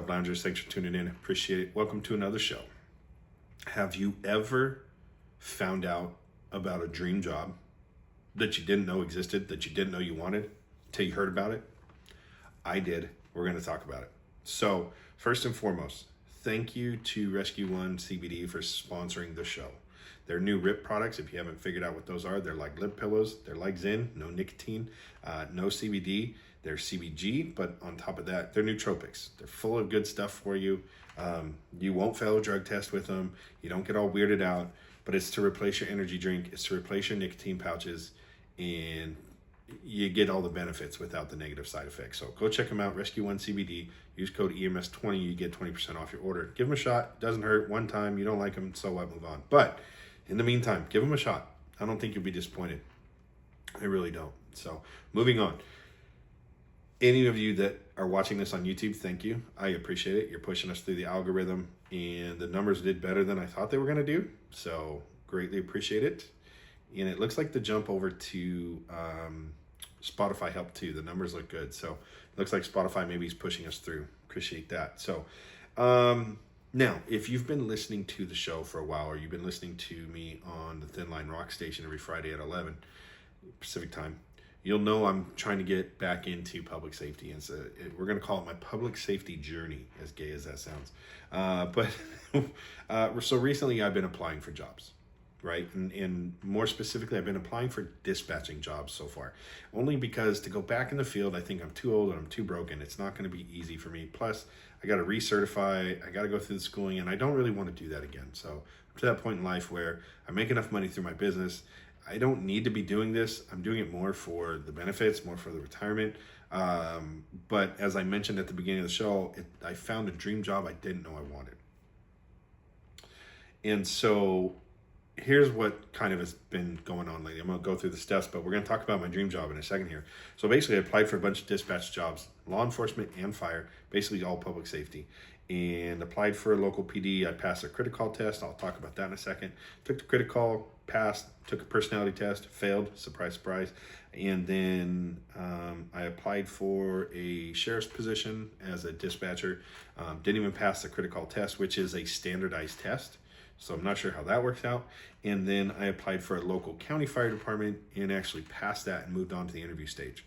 up, loungers? Thanks for tuning in. Appreciate it. Welcome to another show. Have you ever found out about a dream job that you didn't know existed, that you didn't know you wanted, until you heard about it? I did. We're going to talk about it. So, first and foremost, thank you to Rescue One CBD for sponsoring the show. Their new RIP products, if you haven't figured out what those are, they're like lip pillows. They're like Zen, no nicotine, no CBD. They're CBG, but on top of that, they're nootropics. They're full of good stuff for you. You won't fail a drug test with them. You don't get all weirded out, but it's to replace your energy drink. It's to replace your nicotine pouches, and you get all the benefits without the negative side effects. So go check them out, Rescue One CBD. Use code EMS20, you get 20% off your order. Give them a shot. Doesn't hurt. One time, you don't like them, so what, move on. But in the meantime, give them a shot. I don't think you'll be disappointed. I really don't. So moving on. Any of you that are watching this on YouTube, thank you. I appreciate it. You're pushing us through the algorithm, and the numbers did better than I thought they were going to do. So greatly appreciate it. And it looks like the jump over to Spotify helped too. The numbers look good. So it looks like Spotify maybe is pushing us through. Appreciate that. So now, if you've been listening to the show for a while, or you've been listening to me on the Thin Line Rock Station every Friday at 11 Pacific time, you'll know I'm trying to get back into public safety. And so we're going to call it my public safety journey, as gay as that sounds. So recently I've been applying for jobs, right? And more specifically, I've been applying for dispatching jobs so far. Only because to go back in the field, I think I'm too old and I'm too broken. It's not going to be easy for me. Plus, I got to recertify. I got to go through the schooling, and I don't really want to do that again. So I'm to that point in life where I make enough money through my business. I don't need to be doing this. I'm doing it more for the benefits, more for the retirement. But as I mentioned at the beginning of the show, I found a dream job I didn't know I wanted. And so here's what kind of has been going on lately. I'm going to go through the steps, but we're going to talk about my dream job in a second here. So basically, I applied for a bunch of dispatch jobs, law enforcement and fire, basically all public safety, and applied for a local PD. I passed a critical call test. I'll talk about that in a second. Took the critical call, passed, took a personality test, failed, surprise, surprise. And then I applied for a sheriff's position as a dispatcher. Didn't even pass the critical call test, which is a standardized test. So I'm not sure how that works out. And then I applied for a local county fire department and actually passed that and moved on to the interview stage.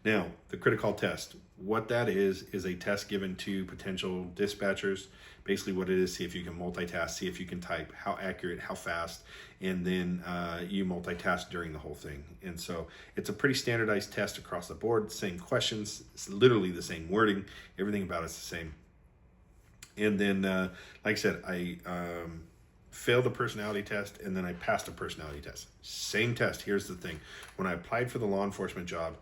Now, the critical test, what that is a test given to potential dispatchers. Basically what it is, see if you can multitask, see if you can type, how accurate, how fast, and then you multitask during the whole thing. And so it's a pretty standardized test across the board, same questions, it's literally the same wording, everything about it's the same. And then, like I said, I failed a personality test, and then I passed a personality test. Same test. Here's the thing. When I applied for the law enforcement job,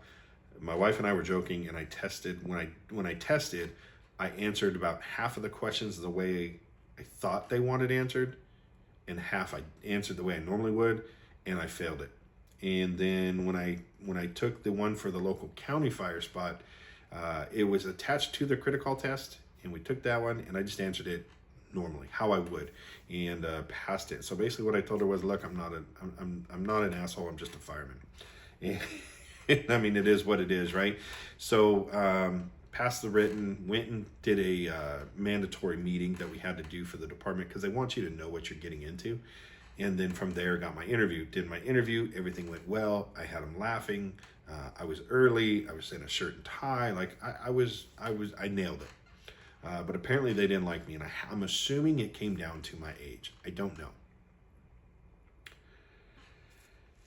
my wife and I were joking, and I tested. When I tested, I answered about half of the questions the way I thought they wanted answered, and half I answered the way I normally would, and I failed it. And then when I took the one for the local county fire spot, it was attached to the critical test. And we took that one, and I just answered it normally, how I would, and passed it. So basically, what I told her was, "Look, I'm not an asshole. I'm just a fireman." And I mean, it is what it is, right? So passed the written, went and did a mandatory meeting that we had to do for the department because they want you to know what you're getting into. And then from there, got my interview. Did my interview. Everything went well. I had them laughing. I was early. I was in a shirt and tie. Like I nailed it. But apparently they didn't like me, and I'm assuming it came down to my age. I don't know.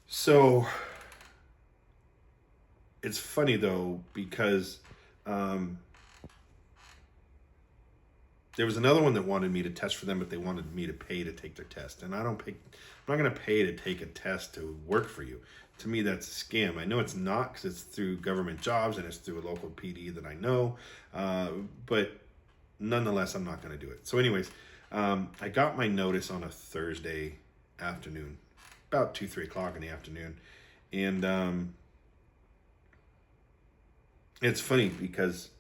So it's funny though, because there was another one that wanted me to test for them, but they wanted me to pay to take their test, and I'm not going to pay to take a test to work for you. To me, that's a scam. I know it's not, because it's through government jobs and it's through a local PD that I know, but nonetheless, I'm not going to do it. So anyways, I got my notice on a Thursday afternoon, about 2-3 o'clock in the afternoon. And it's funny because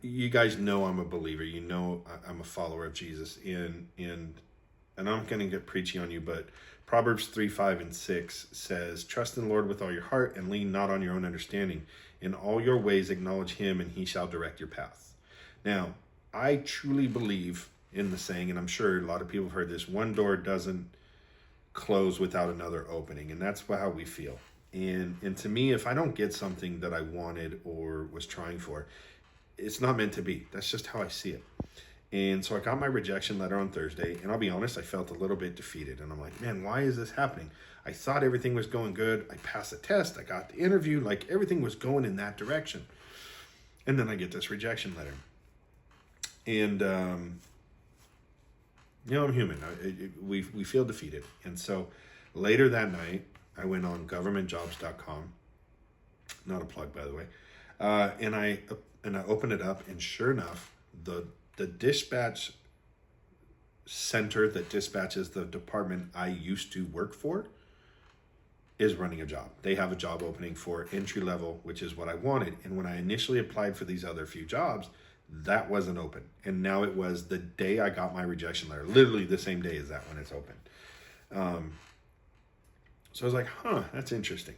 you guys know I'm a believer. You know I'm a follower of Jesus. And and I'm going to get preachy on you, but Proverbs 3, 5, and 6 says, trust in the Lord with all your heart and lean not on your own understanding. In all your ways acknowledge him, and he shall direct your paths. Now, I truly believe in the saying, and I'm sure a lot of people have heard this, one door doesn't close without another opening, and that's how we feel. And to me, if I don't get something that I wanted or was trying for, it's not meant to be. That's just how I see it. And so I got my rejection letter on Thursday, and I'll be honest, I felt a little bit defeated. And I'm like, man, why is this happening? I thought everything was going good. I passed the test. I got the interview. Like, everything was going in that direction. And then I get this rejection letter. And, I'm human. We feel defeated. And so later that night, I went on governmentjobs.com. Not a plug, by the way. And I opened it up, and sure enough, the dispatch center that dispatches the department I used to work for is running a job. They have a job opening for entry level, which is what I wanted. And when I initially applied for these other few jobs, that wasn't open. And now it was the day I got my rejection letter, literally the same day as that when it's open. So I was like, that's interesting.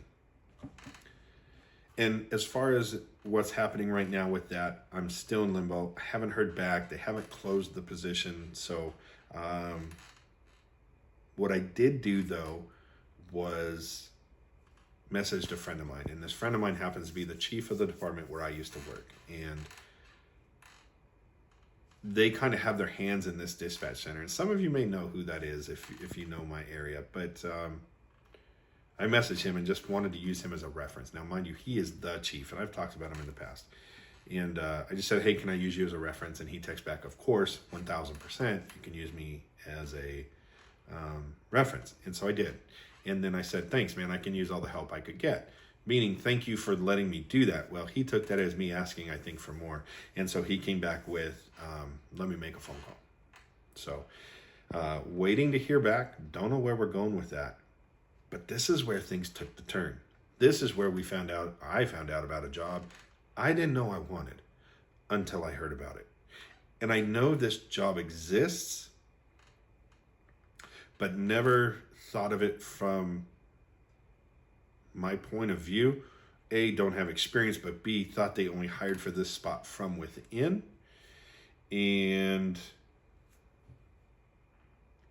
And as far as what's happening right now with that, I'm still in limbo. I haven't heard back. They haven't closed the position. So what I did do, though, was messaged a friend of mine. And this friend of mine happens to be the chief of the department where I used to work. And they kind of have their hands in this dispatch center. And some of you may know who that is if you know my area. But I messaged him and just wanted to use him as a reference. Now, mind you, he is the chief, and I've talked about him in the past. And I just said, hey, can I use you as a reference? And he texts back, of course, 1,000%. You can use me as a reference. And so I did. And then I said, thanks, man. I can use all the help I could get. Meaning, thank you for letting me do that. Well, he took that as me asking, I think, for more. And so he came back with, let me make a phone call. So waiting to hear back. Don't know where we're going with that. But this is where things took the turn. This is where I found out about a job I didn't know I wanted until I heard about it. And I know this job exists, but never thought of it from my point of view. A, don't have experience, but B, thought they only hired for this spot from within. And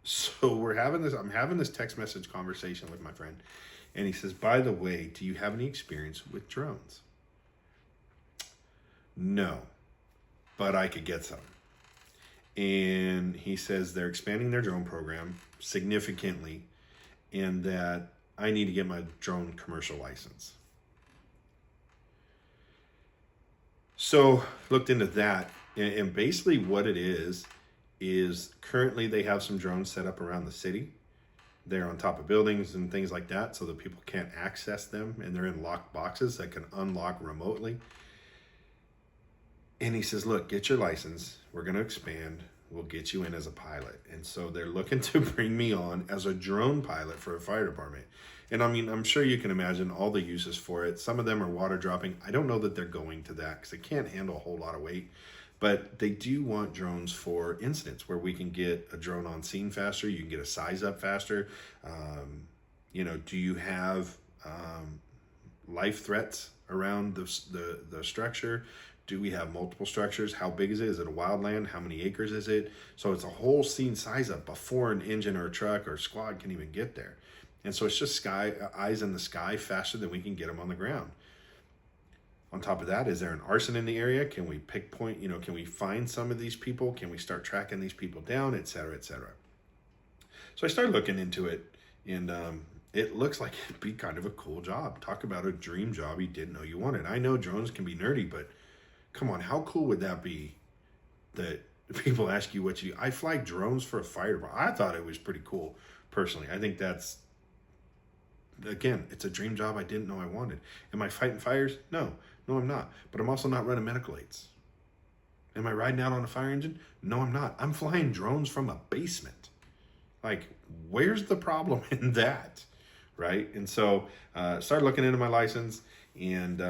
so I'm having this text message conversation with my friend, and he says, by the way, do you have any experience with drones? No, but I could get some. And he says they're expanding their drone program significantly, and that I need to get my drone commercial license. So looked into that, and basically what it is currently they have some drones set up around the city. They're on top of buildings and things like that so that people can't access them, and they're in locked boxes that can unlock remotely. And he says, look, get your license. We're going to expand. We'll get you in as a pilot. And so they're looking to bring me on as a drone pilot for a fire department. And I mean, I'm sure you can imagine all the uses for it. Some of them are water dropping. I don't know that they're going to that because they can't handle a whole lot of weight. But they do want drones for incidents where we can get a drone on scene faster. You can get a size up faster. Do you have life threats around the structure? Do we have multiple structures? How big is it? Is it a wildland? How many acres is it? So it's a whole scene size up before an engine or a truck or squad can even get there. And so it's just eyes in the sky faster than we can get them on the ground. On top of that, is there an arson in the area? Can we pinpoint, can we find some of these people? Can we start tracking these people down, et cetera, et cetera? So I started looking into it, and it looks like it'd be kind of a cool job. Talk about a dream job you didn't know you wanted. I know drones can be nerdy, but come on, how cool would that be that people ask you I fly drones for a fire department. I thought it was pretty cool, personally. I think that's, again, it's a dream job I didn't know I wanted. Am I fighting fires? No, I'm not. But I'm also not running medical aids. Am I riding out on a fire engine? No, I'm not. I'm flying drones from a basement. Like, where's the problem in that, right? And so started looking into my license, and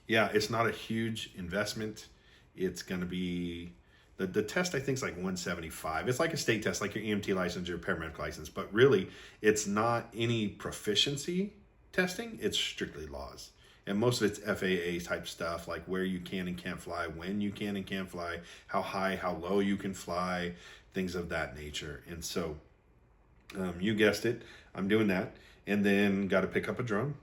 it's not a huge investment. It's going to be, The test I think is like 175. It's like a state test, like your EMT license, your paramedic license, but really it's not any proficiency testing. It's strictly laws. And most of it's FAA type stuff, like where you can and can't fly, when you can and can't fly, how high, how low you can fly, things of that nature. And so you guessed it, I'm doing that. And then got to pick up a drone.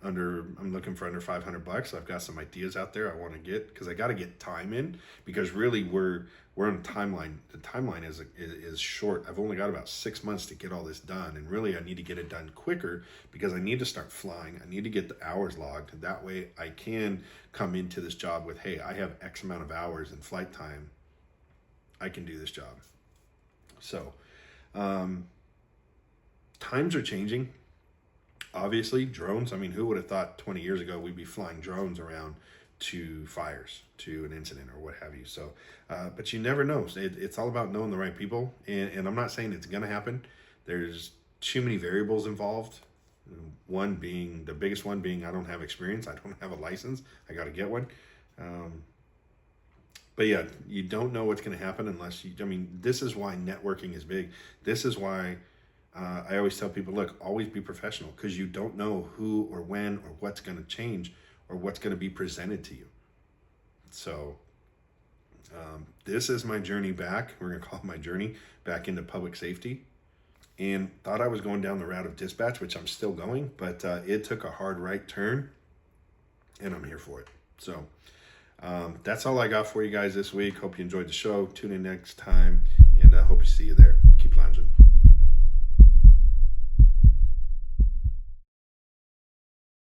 I'm looking for under $500. I've got some ideas out there I want to get, because I got to get time in, because really we're on a timeline. The timeline is short. I've only got about 6 months to get all this done, and really I need to get it done quicker because I need to start flying. I need to get the hours logged. That way I can come into this job with, hey, I have X amount of hours in flight time. I can do this job. So times are changing. Obviously, drones. I mean, who would have thought 20 years ago we'd be flying drones around to fires, to an incident, or what have you? So, but you never know. It's all about knowing the right people. And I'm not saying it's going to happen. There's too many variables involved. The biggest one being I don't have experience. I don't have a license. I got to get one. But yeah, you don't know what's going to happen unless you, I mean, this is why networking is big. This is why I always tell people, look, always be professional, because you don't know who or when or what's going to change or what's going to be presented to you. So this is my journey back. We're going to call it my journey back into public safety. And thought I was going down the route of dispatch, which I'm still going, but it took a hard right turn, and I'm here for it. So that's all I got for you guys this week. Hope you enjoyed the show. Tune in next time, and hope to see you there.